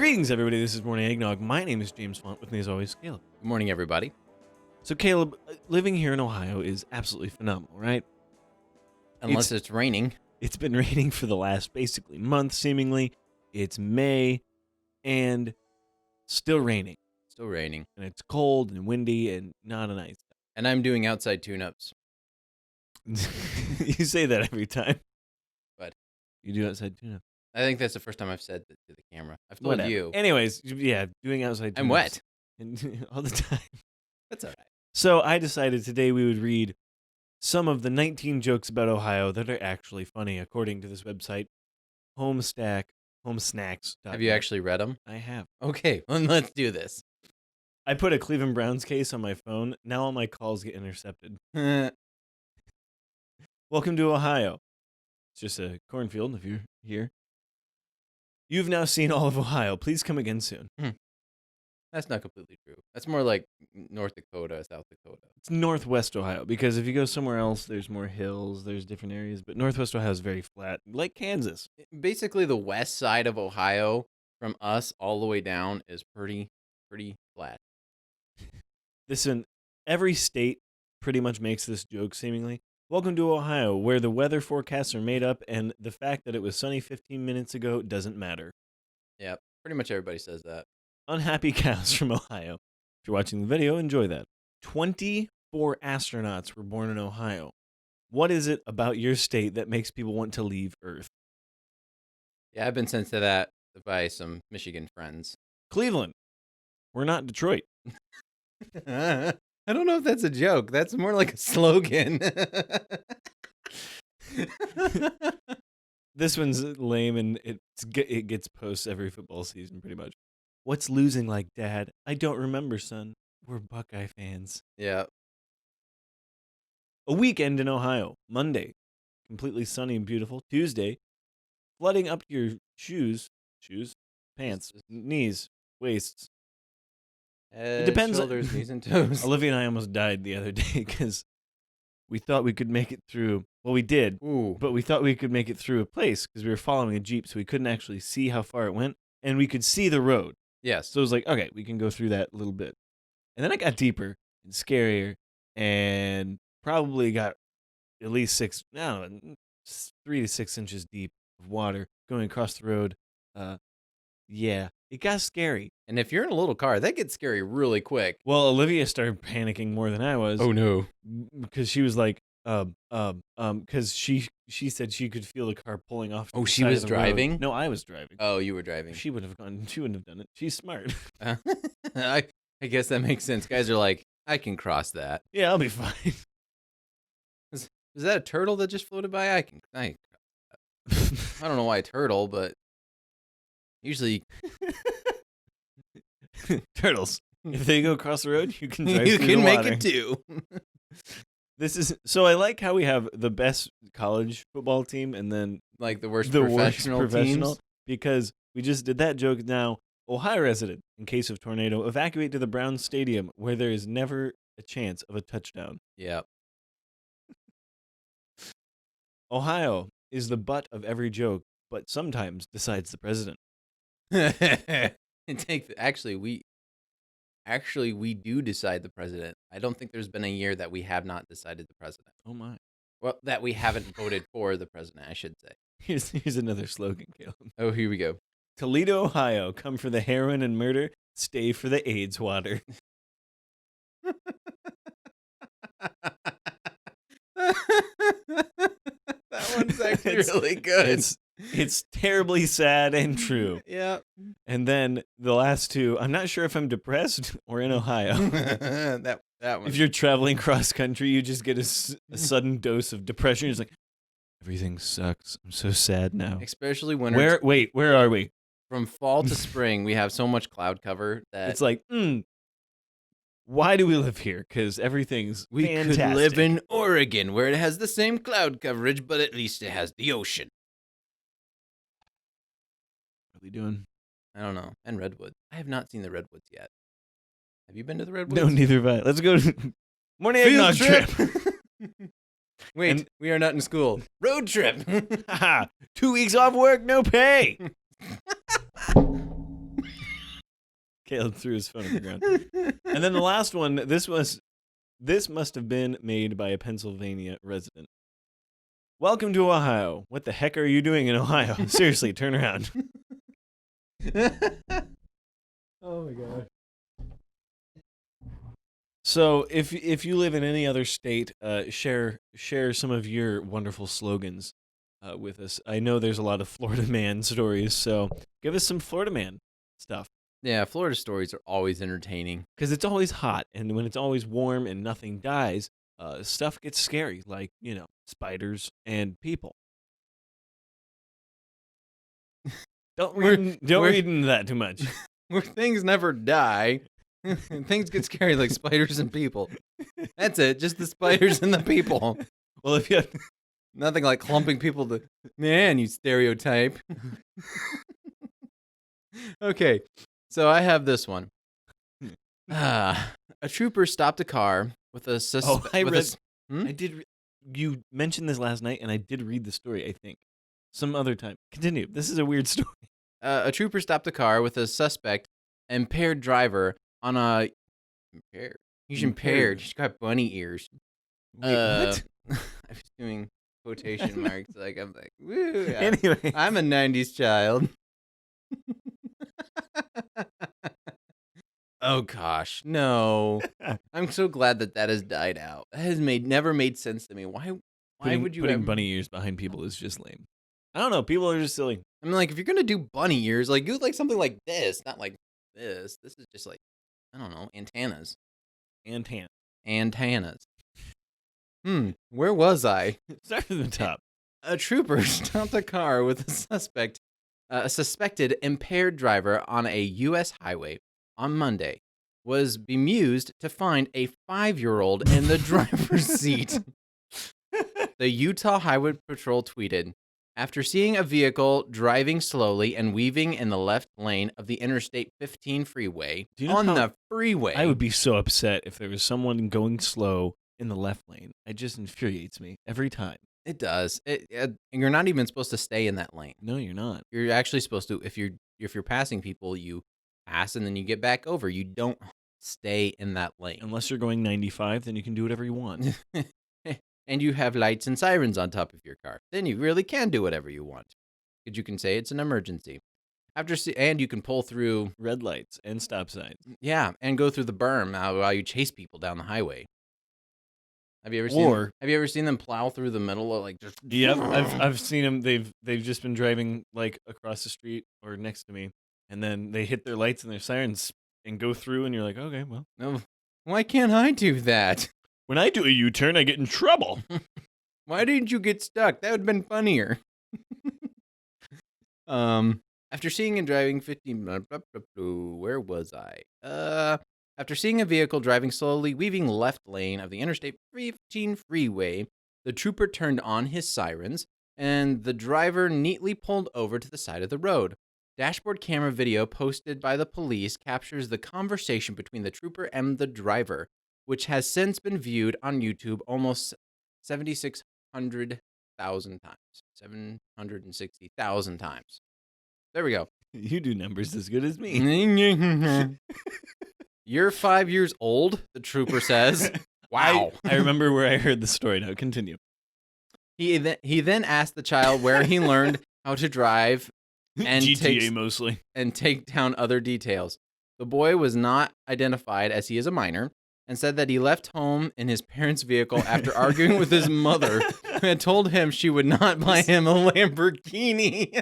Greetings, everybody. This is Morning Eggnog. My name is James Font. With me, as always, Caleb. Good morning, everybody. So, Caleb, living here in Ohio is absolutely phenomenal, right? Unless it's raining. It's been raining for the last, basically, month, seemingly. It's May, and still raining. Still raining. And it's cold and windy and not a nice And I'm doing outside tune-ups. You say that every time. What? You do outside tune-up. I think that's the first time I've said that to the camera. I've told Whatever. you. Anyways, yeah, doing outside tune-ups. I'm wet. All the time. That's all right. So I decided today we would read some of the 19 jokes about Ohio that are actually funny, according to this website, homesnacks. Have you actually read them? I have. Okay, well, let's do this. I put a Cleveland Browns case on my phone. Now all my calls get intercepted. Welcome to Ohio. It's just a cornfield if you're here. You've now seen all of Ohio. Please come again soon. That's not completely true. That's more like North Dakota, South Dakota. It's Northwest Ohio, because if you go somewhere else, there's more hills, there's different areas, but Northwest Ohio is very flat, like Kansas. Basically, the west side of Ohio, from us all the way down, is pretty flat. Listen, every state pretty much makes this joke, seemingly. Welcome to Ohio, where the weather forecasts are made up, and the fact that it was sunny 15 minutes ago doesn't matter. Yeah, pretty much everybody says that. Unhappy cows from Ohio. If you're watching the video, enjoy that. 24 astronauts were born in Ohio. What is it about your state that makes people want to leave Earth? Yeah, I've been sent to that by some Michigan friends. Cleveland. We're not Detroit. I don't know if that's a joke. That's more like a slogan. This one's lame, and it gets posts every football season, pretty much. What's losing like, Dad? I don't remember, son. We're Buckeye fans. Yeah. A weekend in Ohio. Monday, completely sunny and beautiful. Tuesday, flooding up to your shoes, pants, knees, waists. Head, It depends. Shoulders, knees, and toes. Olivia and I almost died the other day because we thought we could make it through. Well, we did, Ooh. but we thought we could make it through a place because we were following a Jeep, so we couldn't actually see how far it went, and we could see the road. Yes. So it was like, okay, we can go through that a little bit. And then it got deeper and scarier, and probably got at least 3 to 6 inches deep of water going across the road. Yeah, it got scary. And if you're in a little car, that gets scary really quick. Well, Olivia started panicking more than I was. Oh no. Because she was like, because she said she could feel the car pulling off. Oh, the she side was of the road. driving? No, I was driving. Oh, you were driving. She wouldn't have done it. She's smart. I guess that makes sense. Guys are like, I can cross that. Yeah, I'll be fine. Is that a turtle that just floated by? I can cross that. I don't know why a turtle, but usually Turtles. If they go across the road, you can drive you through can the make water. it too. So I like how we have the best college football team and then Like the worst the professional worst professional teams. because we just did that joke. Now, Ohio resident, in case of tornado, evacuate to the Browns Stadium where there is never a chance of a touchdown. Yeah. Ohio is the butt of every joke, but sometimes decides the president. Actually, we do decide the president. I don't think there's been a year that we have not decided the president. Oh my! Well, that we haven't voted for the president, I should say. Here's another slogan, Caleb. Oh, here we go. Toledo, Ohio, come for the heroin and murder, stay for the AIDS water. That one's actually really good. It's terribly sad and true. Yeah. And then the last two, I'm not sure if I'm depressed or in Ohio. that one. If you're traveling cross country, you just get a sudden dose of depression. It's like, everything sucks. I'm so sad now. Especially winter. Where are we? From fall to spring, we have so much cloud cover that It's like, why do we live here? Because everything's fantastic. could live in Oregon, where it has the same cloud coverage, but at least it has the ocean. What are we doing? I don't know. And redwoods. I have not seen the redwoods yet. Have you been to the redwoods? No, neither have I. Let's go to Morning Eggnog trip. Wait, we are not in school. Road trip. 2 weeks off work, no pay. Caleb threw his phone on the ground. And then the last one, this must have been made by a Pennsylvania resident. Welcome to Ohio. What the heck are you doing in Ohio? Seriously, turn around. Oh my god. So if you live in any other state, share some of your wonderful slogans with us. I know there's a lot of Florida man stories, so give us some Florida man stuff. Yeah, Florida stories are always entertaining. Because it's always hot, and when it's always warm and nothing dies, stuff gets scary, like, spiders and people. Don't read into that too much. Where things never die, things get scary like spiders and people. That's it, just the spiders and the people. Well, if you have... Nothing like clumping people to... Man, you stereotype. Okay, so I have this one. A trooper stopped a car with a suspect. I did. You mentioned this last night, and I did read the story, I think. Some other time. Continue. This is a weird story. A trooper stopped a car with a suspect, impaired driver, on a... Impaired? He's impaired. He's got bunny ears. Wait, what? I was doing quotation marks. Like, I'm like, woo. Anyway. I'm a 90s child. Oh, gosh. No. I'm so glad that has died out. That has never made sense to me. Why would you putting bunny ears behind people is just lame. I don't know. People are just silly. I mean, like, if you're going to do bunny ears, like, do like something like this. Not like this. This is just like, I don't know, antennas. Antennas. Where was I? Start from the top. A trooper stopped a car with a suspected impaired driver on a U.S. highway on Monday. Was bemused to find a 5-year-old in the driver's seat. The Utah Highway Patrol tweeted, after seeing a vehicle driving slowly and weaving in the left lane of the Interstate 15 freeway the freeway. I would be so upset if there was someone going slow in the left lane. It just infuriates me every time. It does. You're not even supposed to stay in that lane. No, you're not. You're actually supposed to, if you're passing people, you pass and then you get back over. You don't stay in that lane. Unless you're going 95, then you can do whatever you want. And you have lights and sirens on top of your car. Then you really can do whatever you want. Because you can say it's an emergency. And you can pull through red lights and stop signs. Yeah, and go through the berm while you chase people down the highway. Have you ever seen them plow through the middle of like just? Yep, I've seen them. They've just been driving like across the street or next to me, and then they hit their lights and their sirens and go through, and you're like, okay, well, no, why can't I do that? When I do a U-turn, I get in trouble. Why didn't you get stuck? That would have been funnier. After seeing and driving 15, where was I? After seeing a vehicle driving slowly, weaving left lane of the Interstate 15 freeway, the trooper turned on his sirens, and the driver neatly pulled over to the side of the road. Dashboard camera video posted by the police captures the conversation between the trooper and the driver, which has since been viewed on YouTube almost 760,000 times. 760,000 times. There we go. You do numbers as good as me. You're 5 years old, the trooper says. Wow. I remember where I heard the story. Now continue. He then asked the child where he learned how to drive and GTA mostly. And take down other details. The boy was not identified as he is a minor and said that he left home in his parents' vehicle after arguing with his mother, who had told him she would not buy him a Lamborghini.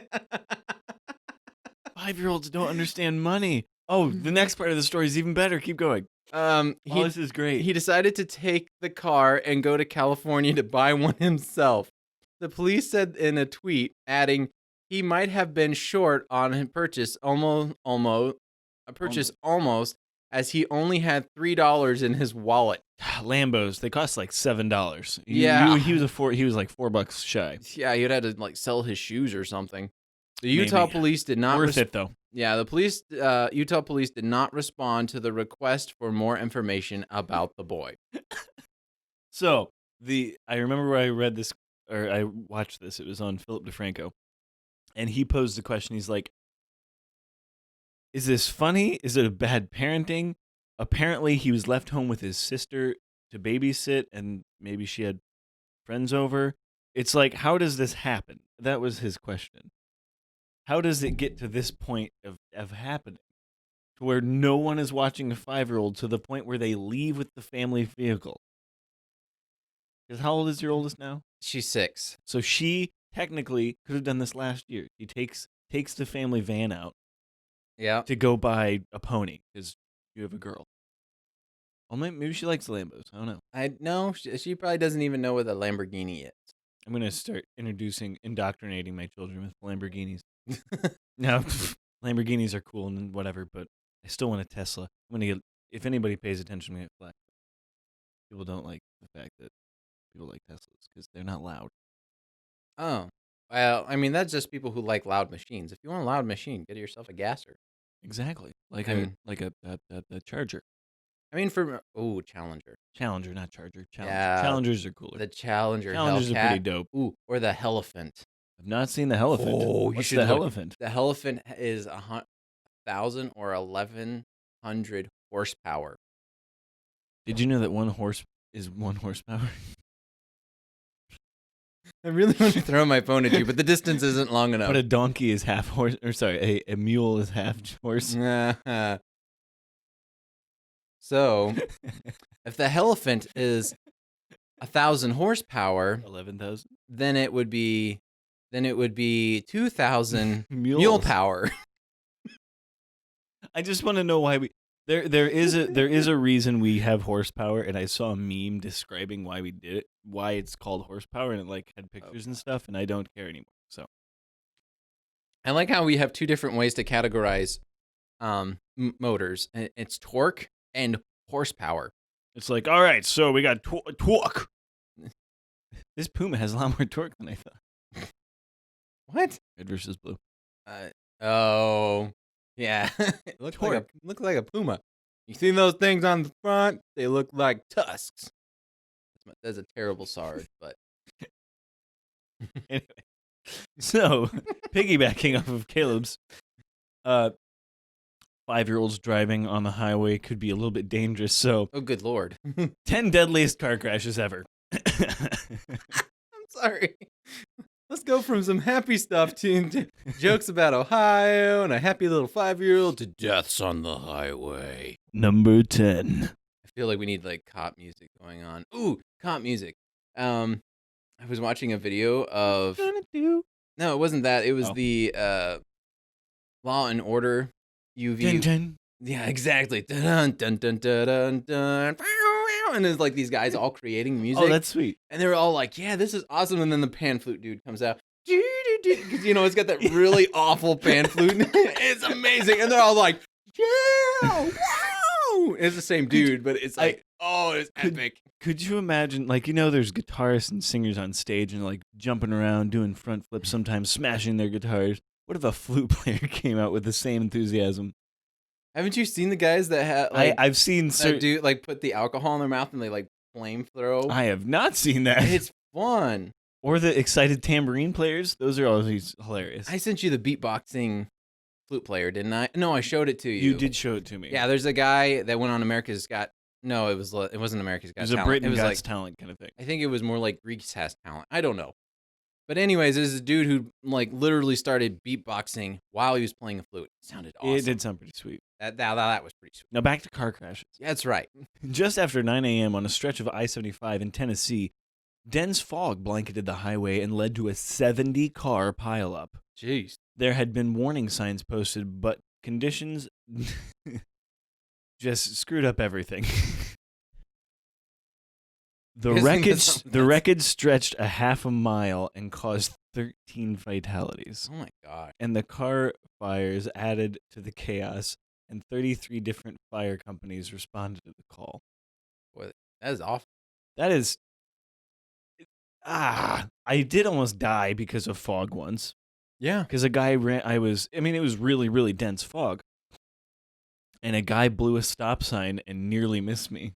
5-year-olds don't understand money. Oh, the next part of the story is even better. Keep going. This is great. He decided to take the car and go to California to buy one himself. The police said in a tweet, adding, he might have been short on his purchase almost, as he only had $3 in his wallet. Lambos, they cost like $7. Yeah, he was like $4 shy. Yeah, he'd had to like sell his shoes or something. The Utah police did not worth it though. Yeah, Utah police did not respond to the request for more information about the boy. So I remember where I read this or I watched this. It was on Philip DeFranco, and he posed the question. He's like, Is this funny? Is it a bad parenting? Apparently, he was left home with his sister to babysit, and maybe she had friends over. It's like, how does this happen? That was his question. How does it get to this point of happening? To where no one is watching a 5-year-old to the point where they leave with the family vehicle. Because how old is your oldest now? She's 6. So she technically could have done this last year. She takes the family van out to go buy a pony because you have a girl. Well, maybe she likes Lambos. I don't know. I know she probably doesn't even know what a Lamborghini is. I'm going to start indoctrinating my children with Lamborghinis. Now, Lamborghinis are cool and whatever, but I still want a Tesla. I'm going to get, if anybody pays attention, I'm going to get flack. People don't like the fact that people like Teslas because they're not loud. Oh. Well, I mean, that's just people who like loud machines. If you want a loud machine, get yourself a gasser. Exactly. Like I mean- a Charger. I mean, Challenger. Challenger, not Charger. Challenger. Yeah, Challengers are cooler. The Challenger Challengers are pretty Hellcat. dope. Ooh, or the Helephant. I've not seen the Helephant. Oh, you What's should the look. Helephant? The Helephant is 1,000 or 1,100 horsepower. Did you know that 1 horse is 1 horsepower? I really want to throw my phone at you, but the distance isn't long enough. But a donkey is half horse, or sorry, a mule is half horse. So, if the Helephant is 1,000 horsepower, 11,000 then it would be 2,000 mule mules. power. I just want to know why there is a reason we have horsepower, and I saw a meme describing why we did it, why it's called horsepower, and it like had pictures and stuff, and I don't care anymore. So I like how we have 2 different ways to categorize motors. It's torque and horsepower. it's like, all right, so we got torque. This Puma has a lot more torque than I thought. What? Red versus blue. Oh, yeah. It looks like a Puma. You see those things on the front? They look like tusks. That's a terrible Sarge, but Anyway, so piggybacking off of Caleb's, 5-year-olds driving on the highway could be a little bit dangerous. So, oh, good Lord. 10 deadliest car crashes ever. I'm sorry. Let's go from some happy stuff to jokes about Ohio and a happy little 5-year-old to deaths on the highway. Number 10. I feel like we need like cop music going on. Ooh, cop music. I was watching a video of. No, it wasn't that. It was the Law and Order UV. Dun, dun. Yeah, exactly. Dun, dun, dun, dun, dun, dun. And it's like these guys all creating music. Oh, that's sweet. And they were all like, yeah, this is awesome. And then the pan flute dude comes out. Because, you know, it's got that really awful pan flute. It's amazing. And they're all like, yeah, wow. It's the same dude, but it's like, it's epic. Could you imagine, like, you know, there's guitarists and singers on stage and, like, jumping around, doing front flips, sometimes smashing their guitars. What if a flute player came out with the same enthusiasm? Haven't you seen the guys that have, like, I've seen that do, like, put the alcohol in their mouth and they, like, flame throw? I have not seen that. It's fun. Or the excited tambourine players. Those are always hilarious. I sent you the beatboxing flute player, didn't I? No, I showed it to you. You did show it to me. Yeah, there's a guy that went on America's Got. No, it wasn't America's Got It was Talent. a Britain It was Got like Talent kind of thing. I think it was more like Greece Has Talent. I don't know. But anyways, there's a dude who like literally started beatboxing while he was playing a flute. It sounded awesome. It did sound pretty sweet. That was pretty sweet. Now back to car crashes. Yeah, that's right. Just after 9 a.m. on a stretch of I-75 in Tennessee, dense fog blanketed the highway and led to a 70-car pileup. Jeez. There had been warning signs posted, but conditions just screwed up everything. The wreckage stretched a half a mile and caused 13 fatalities. Oh my god. And the car fires added to the chaos, and 33 different fire companies responded to the call. Boy, that is awful. That is... I did almost die because of fog once. Yeah. Because a guy it was really, really dense fog. And a guy blew a stop sign and nearly missed me.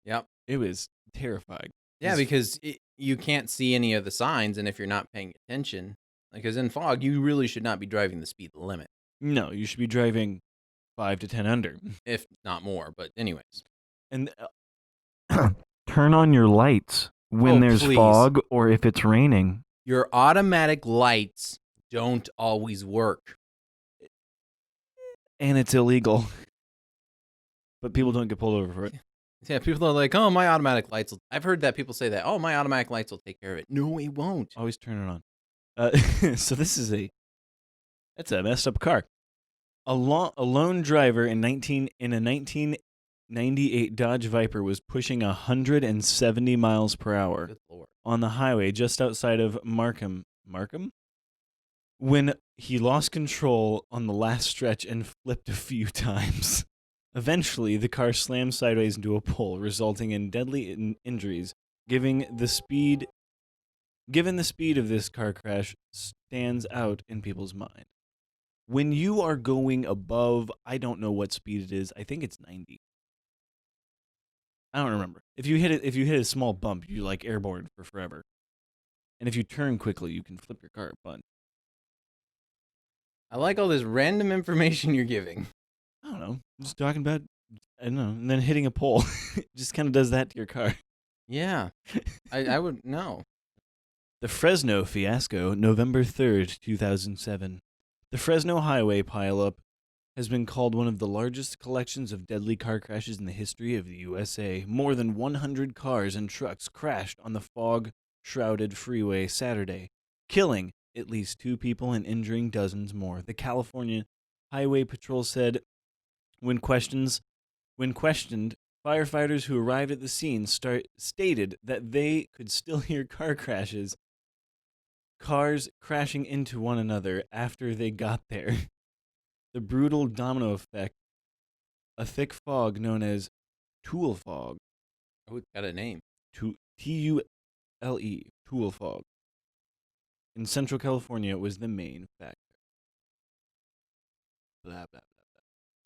Yep. It was terrifying. Yeah, because you can't see any of the signs, and if you're not paying attention, because in fog, you really should not be driving the speed limit. No, you should be driving 5 to 10 under. if not more. But anyways. And turn on your lights when there's please. fog or if it's raining. Your automatic lights don't always work. And it's illegal. But people don't get pulled over for it. Yeah, people are like, oh, my automatic lights will... I've heard that people say that. Oh, my automatic lights will take care of it. No, it won't. Always turn it on. So this is that's a messed up car. A lone driver in a 1998 Dodge Viper was pushing 170 miles per hour Good Lord. on the highway just outside of Markham when he lost control on the last stretch and flipped a few times. Eventually, the car slammed sideways into a pole, resulting in deadly injuries. Given the speed of this car crash stands out in people's mind. When you are going above, I don't know what speed it is. I think it's 90. I don't remember. If you hit a small bump, you're like airborne for forever. And if you turn quickly, you can flip your car a bunch. I like all this random information you're giving. I don't know. I'm just talking about, I don't know, and then hitting a pole. It just kind of does that to your car. Yeah. I would know. The Fresno fiasco, November 3rd, 2007. The Fresno highway pileup has been called one of the largest collections of deadly car crashes in the history of the USA. More than 100 cars and trucks crashed on the fog-shrouded freeway Saturday, killing at least 2 people and injuring dozens more. The California Highway Patrol said when questioned, firefighters who arrived at the scene stated that they could still hear cars crashing into one another after they got there. The brutal domino effect, a thick fog known as Tule fog. Oh, it's got a name. T-U-L-E, Tule fog. In Central California was the main factor. Blah, blah, blah, blah.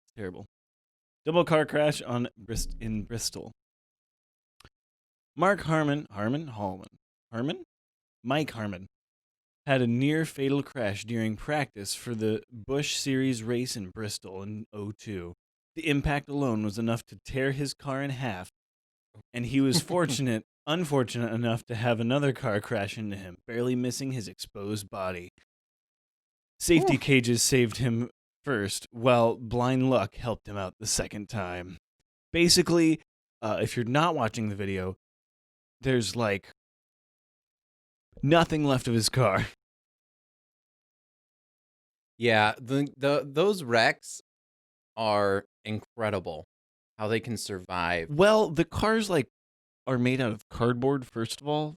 It's terrible. Double car crash in Bristol. Mike Harmon had a near-fatal crash during practice for the Busch Series race in Bristol in 2002. The impact alone was enough to tear his car in half, and he was unfortunate enough to have another car crash into him, barely missing his exposed body. Safety cages saved him first, while blind luck helped him out the second time. Basically, if you're not watching the video, there's like nothing left of his car. Yeah, those wrecks are incredible. How they can survive. Well, the cars are made out of cardboard, first of all,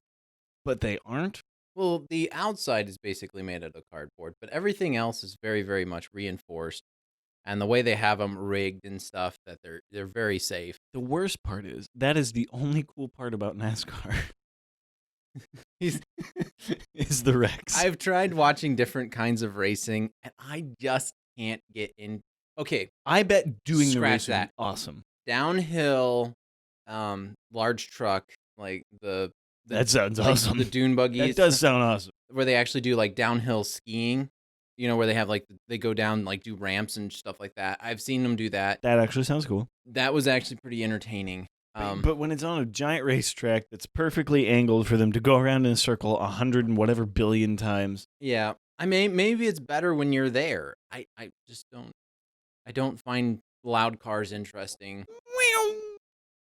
but they aren't. Well, the outside is basically made out of cardboard, but everything else is very, very much reinforced. And the way they have them rigged and stuff, that they're very safe. The worst part is that is the only cool part about NASCAR. is the wrecks. I've tried watching different kinds of racing, and I just can't get in. Okay, I bet doing the scratch racing that. Awesome. Downhill, large truck, like that sounds like awesome. The dune buggies. That does sound awesome. Where they actually do like downhill skiing, where they have they go down, do ramps and stuff like that. I've seen them do that. That actually sounds cool. That was actually pretty entertaining. But when it's on a giant racetrack that's perfectly angled for them to go around in a circle 100 and whatever billion times. Yeah. Maybe it's better when you're there. I just don't. I don't find loud cars interesting.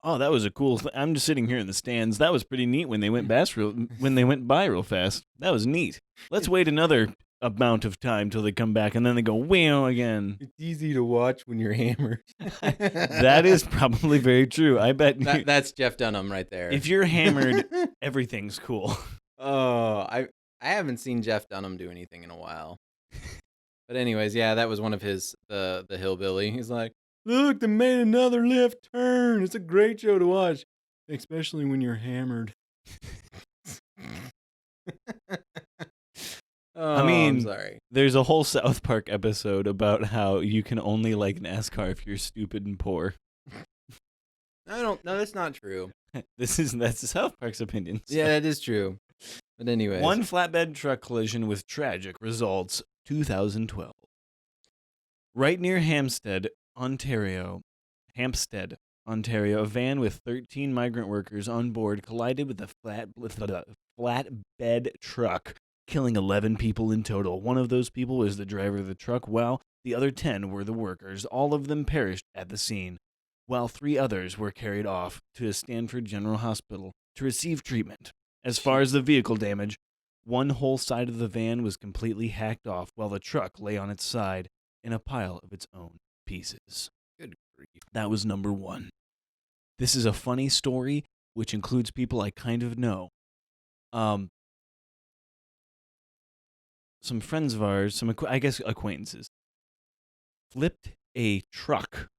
Oh, that was a cool. I'm just sitting here in the stands. That was pretty neat when they went by real fast. That was neat. Let's wait another amount of time till they come back, and then they go wow again. It's easy to watch when you're hammered. That is probably very true. I bet that's Jeff Dunham right there. If you're hammered, everything's cool. Oh, I haven't seen Jeff Dunham do anything in a while. But anyways, yeah, that was one of his the hillbilly. He's like, look, they made another left turn. It's a great show to watch, especially when you're hammered. I mean, I'm sorry. There's a whole South Park episode about how you can only like NASCAR if you're stupid and poor. No, that's not true. That's South Park's opinion. So. Yeah, that is true. But anyways. One flatbed truck collision with tragic results, 2012. Right near Hampstead Ontario, Hampstead, Ontario, a van with 13 migrant workers on board collided with a flatbed truck, killing 11 people in total. One of those people was the driver of the truck, while the other 10 were the workers. All of them perished at the scene, while 3 others were carried off to a Stanford General Hospital to receive treatment. As far as the vehicle damage, one whole side of the van was completely hacked off, while the truck lay on its side in a pile of its own pieces. Good grief. That was number 1. This is a funny story, which includes people I kind of know. Some friends of ours, I guess acquaintances, flipped a truck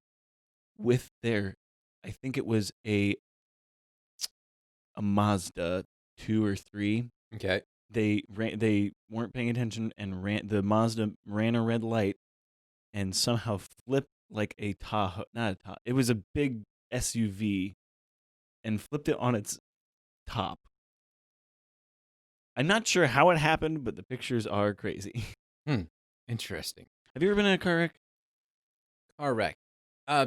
with their, I think it was a Mazda 2 or 3. Okay. They weren't paying attention and the Mazda ran a red light and somehow flipped like a Tahoe, not a Tahoe. It was a big SUV and flipped it on its top. I'm not sure how it happened, but the pictures are crazy. Interesting. Have you ever been in a car wreck? Car wreck.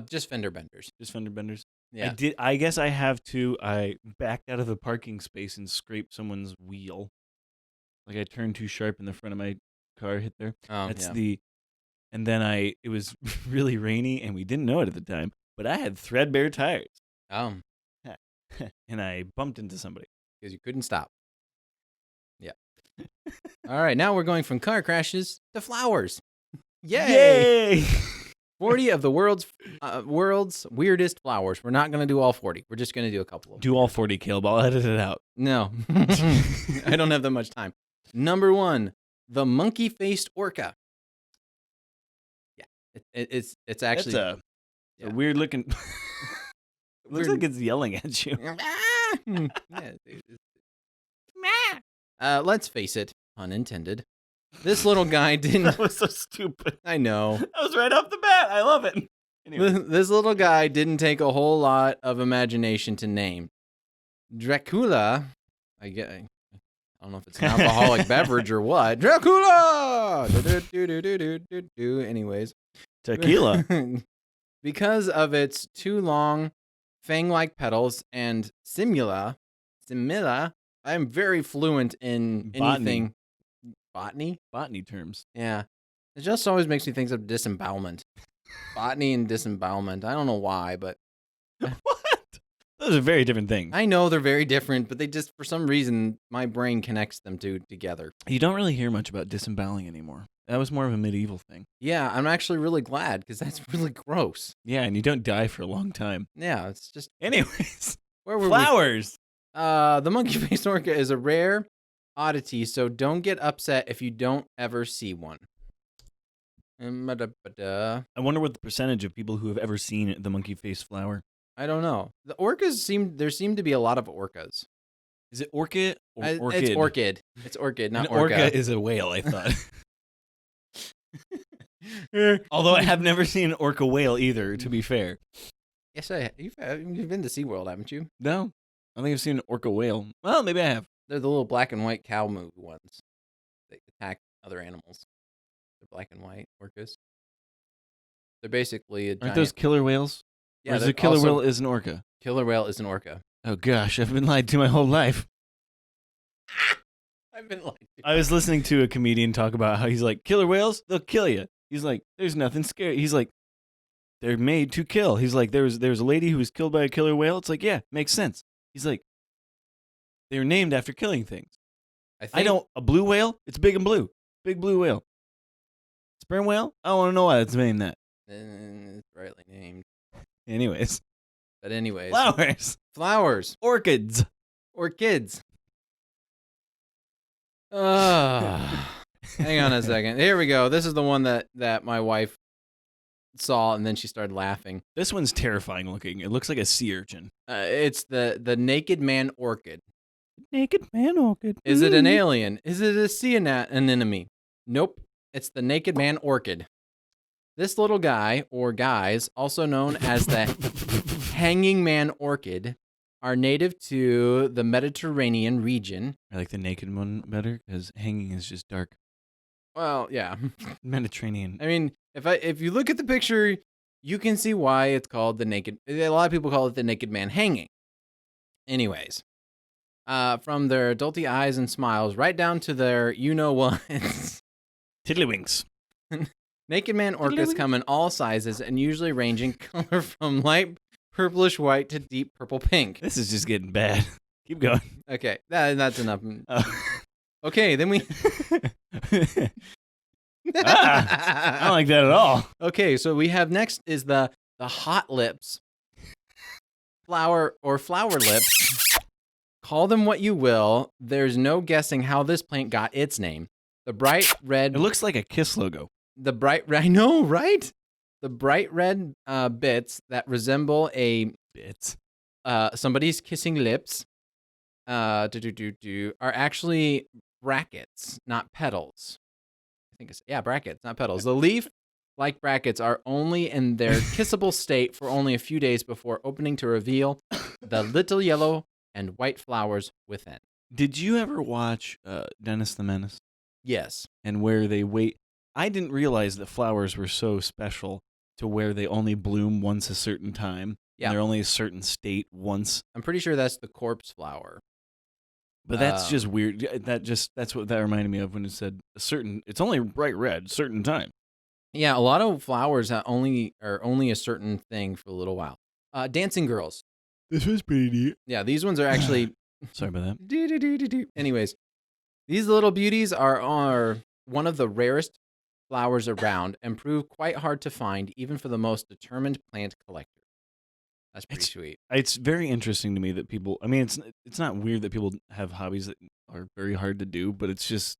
Just fender benders. Just fender benders? Yeah. I guess I have too. I backed out of the parking space and scraped someone's wheel. Like I turned too sharp in the front of my car, hit there. And then it was really rainy and we didn't know it at the time, but I had threadbare tires. Oh. And I bumped into somebody. Because you couldn't stop. Yeah. All right, now we're going from car crashes to flowers. Yay! 40 of the world's weirdest flowers. We're not going to do all 40. We're just going to do a couple of them. Do all 40, Caleb. I'll edit it out. No. I don't have that much time. Number 1, the monkey-faced orca. Yeah. It's actually... That's a weird looking... It looks like it's yelling at you. Let's face it, pun intended. This little guy didn't... That was so stupid. I know. That was right off the bat. I love it. Anyway. This little guy didn't take a whole lot of imagination to name. Dracula, I don't know if it's an alcoholic beverage or what. Dracula! Anyways. Tequila. Because of its 2 long, fang-like petals and simila, I'm very fluent in anything. Botany? Botany terms. Yeah. It just always makes me think of disembowelment. Botany and disembowelment. I don't know why, but... What? Those are very different things. I know they're very different, but they just, for some reason, my brain connects them together. You don't really hear much about disemboweling anymore. That was more of a medieval thing. Yeah, I'm actually really glad, because that's really gross. Yeah, and you don't die for a long time. Yeah, it's just... Anyways. Where were flowers! The monkey-faced orca is a rare oddity, so don't get upset if you don't ever see one. I wonder what the percentage of people who have ever seen the monkey-faced flower. I don't know. The orcas there seem to be a lot of orcas. Is it orchid or orchid? It's orchid. It's orchid, not An orca is a whale, I thought. Although I have never seen an orca whale either, to be fair. Yes, you've been to SeaWorld, haven't you? No. I don't think I've seen an orca whale. Well, maybe I have. They're the little black and white cow moo ones. They attack other animals. They're black and white orcas. They're basically a giant... Aren't those killer whales? Yeah, or is a killer whale is an orca? Killer whale is an orca. Oh gosh, I've been lied to my whole life. I've been lied to. I was listening to a comedian talk about how he's like, killer whales, they'll kill you. He's like, there's nothing scary. He's like, they're made to kill. He's like, there was a lady who was killed by a killer whale. It's like, yeah, makes sense. He's like, they're named after killing things. I know a blue whale. It's big and blue. Big blue whale. Sperm whale. I don't want to know why it's named that. It's rightly named. Anyways. Flowers. Orchids. Hang on a second. Here we go. This is the one that my wife saw, and then she started laughing. This one's terrifying looking. It looks like a sea urchin. It's the naked man orchid. Naked man orchid. Is it an alien? Is it a sea anemone? Nope. It's the naked man orchid. This little guy, or guys, also known as the hanging man orchid, are native to the Mediterranean region. I like the naked one better because hanging is just dark. Well, yeah. Mediterranean. I mean, if you look at the picture, you can see why it's called the naked. A lot of people call it the naked man hanging. Anyways, from their adulty eyes and smiles right down to their you-know-whats. Tiddlywinks. Naked man orcas come in all sizes and usually range in color from light purplish white to deep purple pink. This is just getting bad. Keep going. Okay, that's enough. Okay, then we... I don't like that at all. Okay, so we have next is the hot lips. Flower lips. Call them what you will. There's no guessing how this plant got its name. The bright red... It looks like a Kiss logo. I know, right? The bright red bits that resemble somebody's kissing lips are actually brackets, not petals. I think it's brackets, not petals. The leaf-like brackets are only in their kissable state for only a few days before opening to reveal the little yellow and white flowers within. Did you ever watch Dennis the Menace? Yes. And where they wait? I didn't realize that flowers were so special to where they only bloom once a certain time. Yeah. And they're only a certain state once. I'm pretty sure that's the corpse flower. But that's just weird. That's what that reminded me of when it said it's only bright red, certain time. Yeah, a lot of flowers are only a certain thing for a little while. Dancing girls. This was pretty neat. Yeah, these ones are actually... Sorry about that. Anyways, these little beauties are one of the rarest flowers around and prove quite hard to find even for the most determined plant collector. That's pretty sweet. It's very interesting to me that people... I mean, it's not weird that people have hobbies that are very hard to do, but it's just...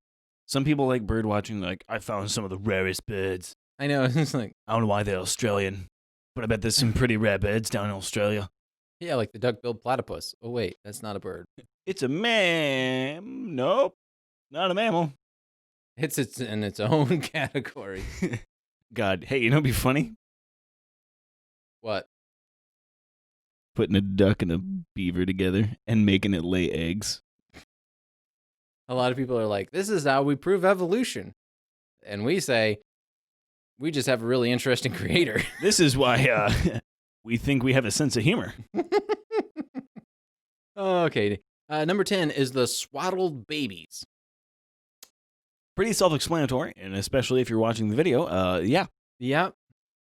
Some people like bird watching, like, I found some of the rarest birds. I know, it's like... I don't know why they're Australian, but I bet there's some pretty rare birds down in Australia. Yeah, like the duck-billed platypus. Oh, wait, that's not a bird. It's a Nope, not a mammal. It's in its own category. God, hey, you know what'd be funny? What? Putting a duck and a beaver together and making it lay eggs. A lot of people are like, this is how we prove evolution. And we say, we just have a really interesting creator. This is why we think we have a sense of humor. Okay. Number 10 is the swaddled babies. Pretty self-explanatory, and especially if you're watching the video, yeah. Yep.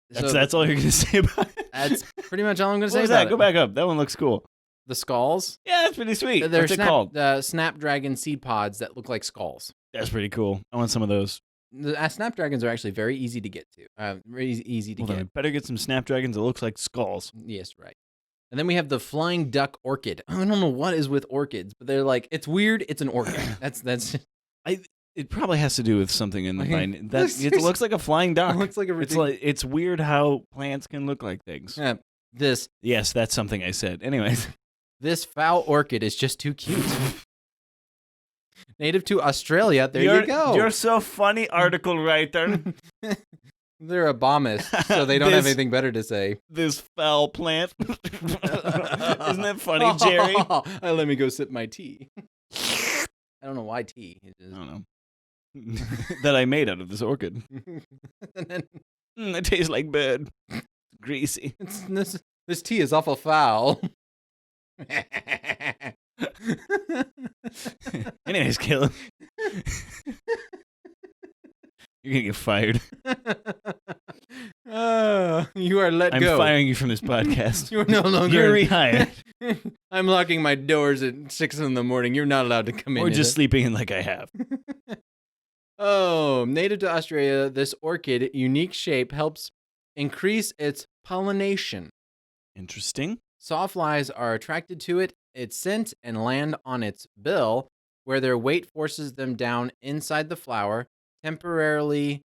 That's all you're going to say about it? That's pretty much all I'm going to say about that? Go back up. That one looks cool. The skulls? Yeah, that's pretty sweet. What's it called? Snapdragon seed pods that look like skulls. That's pretty cool. I want some of those. The snapdragons are actually very easy to get to. Very easy to get. Then I better get some snapdragons that looks like skulls. Yes, right. And then we have the flying duck orchid. I don't know what is with orchids, but they're like, it's weird. It's an orchid. That's. It probably has to do with something in the vine. It looks like a flying duck. It looks like it's weird how plants can look like things. Yeah, Yes, that's something I said. Anyways, this foul orchid is just too cute. Native to Australia. There you go. You're so funny, article writer. They're a bombist, so they don't have anything better to say. This foul plant. Isn't that funny, Jerry? Let me go sip my tea. I don't know why tea. I don't know. That I made out of this orchid. It tastes like bird. Greasy. This tea is awful foul. Anyways, Caleb. You're going to get fired. You are let go. I'm firing you from this podcast. You're no longer. You're rehired. I'm locking my doors at 6 in the morning. You're not allowed to come in. Or just sleeping in like I have. Oh, native to Australia, this orchid, unique shape, helps increase its pollination. Interesting. Sawflies are attracted to it, its scent, and land on its bill, where their weight forces them down inside the flower, temporarily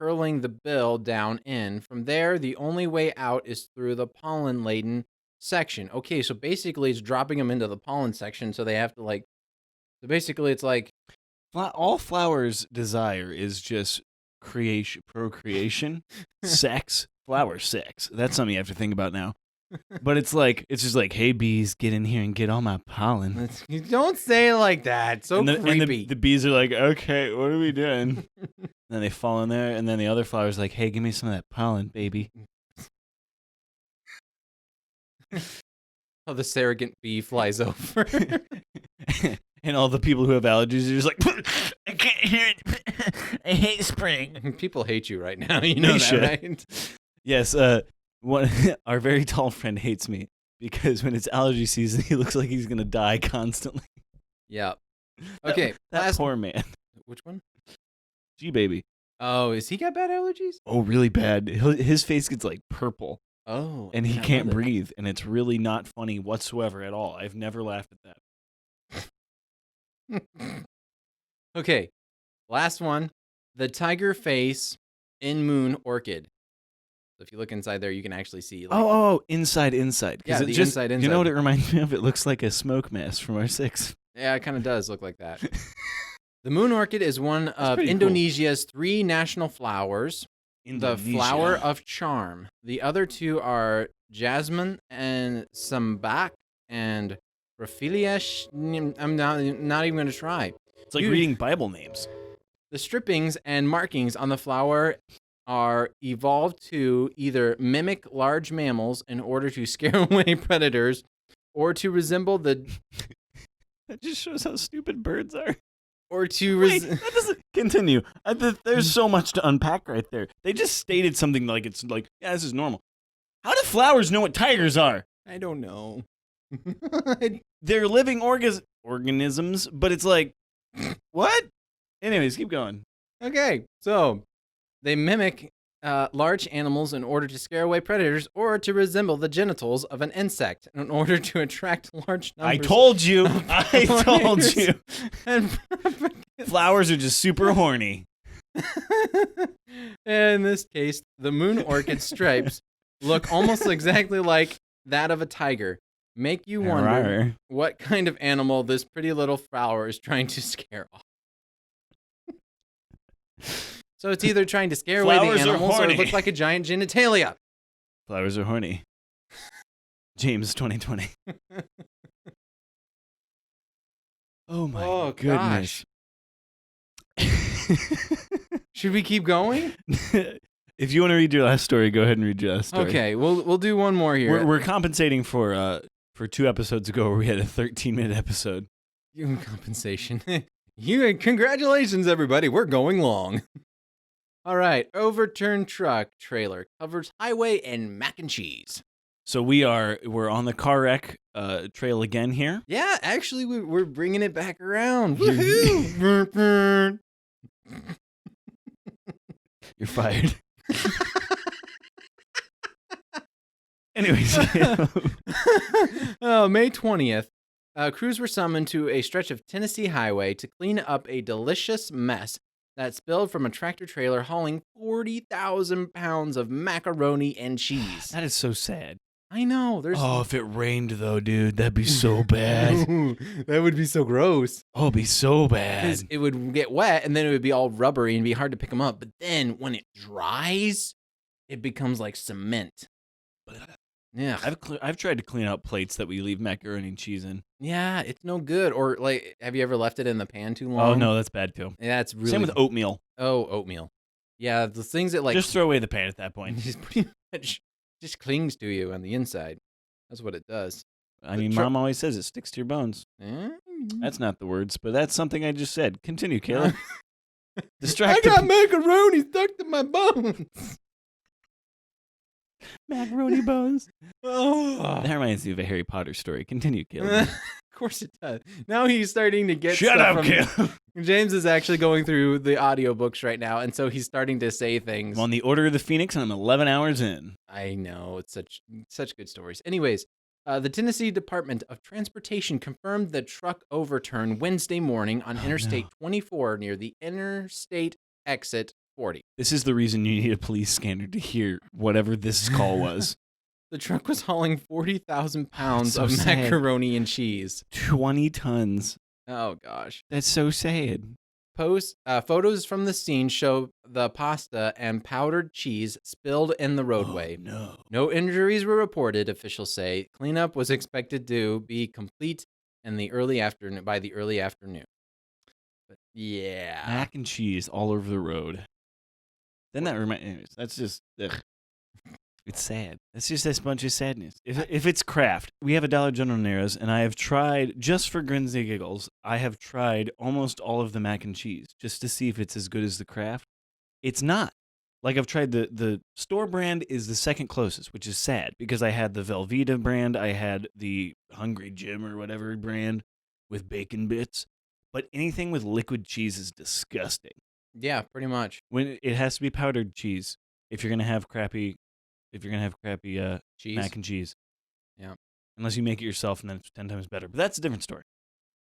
curling the bill down in. From there, the only way out is through the pollen-laden section. Okay, so basically it's dropping them into the pollen section, so they have to so basically it's like... All flowers desire is just procreation, sex, flower sex. That's something you have to think about now. But it's just like, hey, bees, get in here and get all my pollen. You don't say it like that. Creepy. And the bees are like, okay, what are we doing? Then they fall in there, and then the other flower's like, hey, give me some of that pollen, baby. Oh, the surrogate bee flies over. And all the people who have allergies are just like, I can't hear it. I hate spring. People hate you right now. You know that, right? Yes, our very tall friend hates me because when it's allergy season, he looks like he's going to die constantly. Yeah. Okay. That poor man. Which one? G-Baby. Oh, has he got bad allergies? Oh, really bad. His face gets like purple. Oh. And he can't breathe, and it's really not funny whatsoever at all. I've never laughed at that. Okay, last one. The tiger face in moon orchid. So if you look inside there, you can actually see. Like, inside. Yeah, the inside. You know what it reminds me of? It looks like a smoke mask from our 6. Yeah, it kind of does look like that. The moon orchid is one of Indonesia's 3 national flowers. The flower of charm. The other 2 are jasmine and sambak and raphilia. I'm not even going to try. It's like reading Bible names. The strippings and markings on the flower are evolved to either mimic large mammals in order to scare away predators or to resemble the... That just shows how stupid birds are. Or to... That doesn't... Continue. There's so much to unpack right there. They just stated something like it's like, yeah, this is normal. How do flowers know what tigers are? I don't know. They're living organisms, but it's like, what? Anyways, keep going. Okay, so they mimic large animals in order to scare away predators or to resemble the genitals of an insect in order to attract large numbers. I told you. And flowers are just super horny. In this case, the moon orchid stripes look almost exactly like that of a tiger. Make you wonder what kind of animal this pretty little flower is trying to scare off. So it's either trying to scare away the animals or it looks like a giant genitalia. Flowers are horny. James 2020. Oh my goodness. Should we keep going? If you want to read your last story, go ahead and read your last story. Okay, we'll do one more here. We're compensating for 2 episodes ago where we had a 13-minute episode. Compensation. Congratulations, everybody. We're going long. All right. Overturned truck trailer covers highway and mac and cheese. So we're on the car wreck trail again here. Yeah, actually, we're bringing it back around. Woohoo! You're fired. Anyways. May 20th, crews were summoned to a stretch of Tennessee highway to clean up a delicious mess that spilled from a tractor trailer hauling 40,000 pounds of macaroni and cheese. That is so sad. I know. If it rained, though, dude, that'd be so bad. That would be so gross. Oh, it'd be so bad. Because it would get wet, and then it would be all rubbery and be hard to pick them up. But then when it dries, it becomes like cement. Yeah, I've tried to clean out plates that we leave macaroni and cheese in. Yeah, it's no good. Or like, have you ever left it in the pan too long? Oh no, that's bad too. Yeah, it's really same with oatmeal. Oh, oatmeal. Yeah, the things that like just throw away the pan at that point. Just pretty much just clings to you on the inside. That's what it does. I mean, Mom always says it sticks to your bones. That's not the words, but that's something I just said. Continue, Caleb. I got macaroni stuck to my bones. Macaroni bones. Oh. That reminds me of a Harry Potter story. Continue, Caleb. Of course it does. Now he's starting to get Shut up, Caleb. James is actually going through the audiobooks right now, and so he's starting to say things. I'm on the Order of the Phoenix, and I'm 11 hours in. I know. It's such good stories. Anyways, the Tennessee Department of Transportation confirmed the truck overturn Wednesday morning on Interstate 24 near the interstate exit 40. This is the reason you need a police scanner to hear whatever this call was. The truck was hauling 40,000 pounds of macaroni and cheese. 20 tons. Oh, gosh. That's so sad. Photos from the scene show the pasta and powdered cheese spilled in the roadway. Oh, no. No injuries were reported, officials say. Cleanup was expected to be complete in the early afternoon. But yeah. Mac and cheese all over the road. Then that reminds me, that's just, ugh. It's sad. It's just a bunch of sadness. If it's Kraft, we have a Dollar General near us, and I have tried, just for grins and giggles, I have tried almost all of the mac and cheese just to see if it's as good as the Kraft. It's not. Like, I've tried the store brand is the second closest, which is sad because I had the Velveeta brand, I had the Hungry Jim or whatever brand with bacon bits, but anything with liquid cheese is disgusting. Yeah, pretty much. When it has to be powdered cheese if you're gonna have crappy Cheese. mac and cheese. Yeah. Unless you make it yourself, and then it's 10 times better. But that's a different story.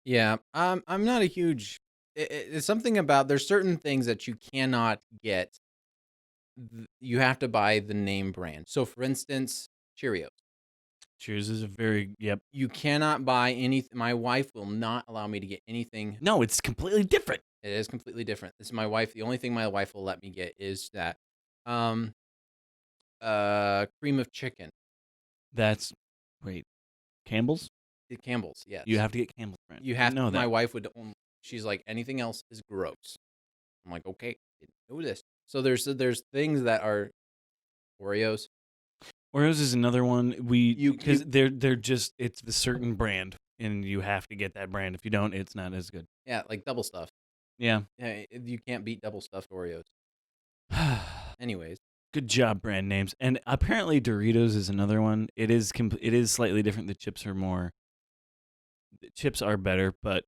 Yeah, I'm not a huge. It's something about there's certain things that you cannot get. You have to buy the name brand. So, for instance, Cheerios. Cheers is a very You cannot buy anything. My wife will not allow me to get anything. No, it's completely different. It is completely different. This is my wife. The only thing my wife will let me get is that cream of chicken. That's Campbell's? The Campbell's, yes. You have to get Campbell's brand. You have know to. that. My wife would. She's like, anything else is gross. I'm like, okay, didn't know this. So there's things that are Oreos. Oreos is another one. Because they're just it's the certain brand, and you have to get that brand. If you don't, it's not as good. Yeah, like double stuff. Yeah. You can't beat double stuffed Oreos. Anyways, good job, brand names. And apparently Doritos is another one. It is slightly different. The chips are better, but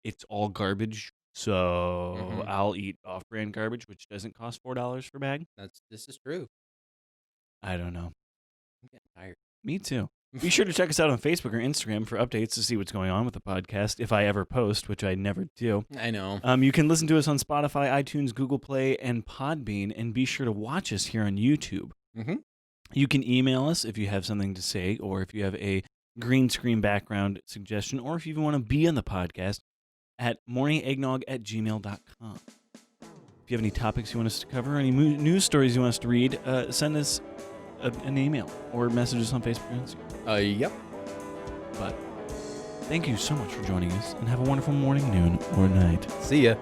it's all garbage. So I'll eat off-brand garbage, which doesn't cost $4 per bag. This is true. I don't know. I'm getting tired. Me too. Be sure to check us out on Facebook or Instagram for updates to see what's going on with the podcast, if I ever post, which I never do. I know. You can listen to us on Spotify, iTunes, Google Play, and PodBean, and be sure to watch us here on YouTube. Mm-hmm. You can email us if you have something to say, or if you have a green screen background suggestion, or if you even want to be on the podcast at morningeggnog@gmail.com. If you have any topics you want us to cover, any news stories you want us to read, send us an email or message us on Facebook and Instagram. Yep. But thank you so much for joining us, and have a wonderful morning, noon, or night. See ya.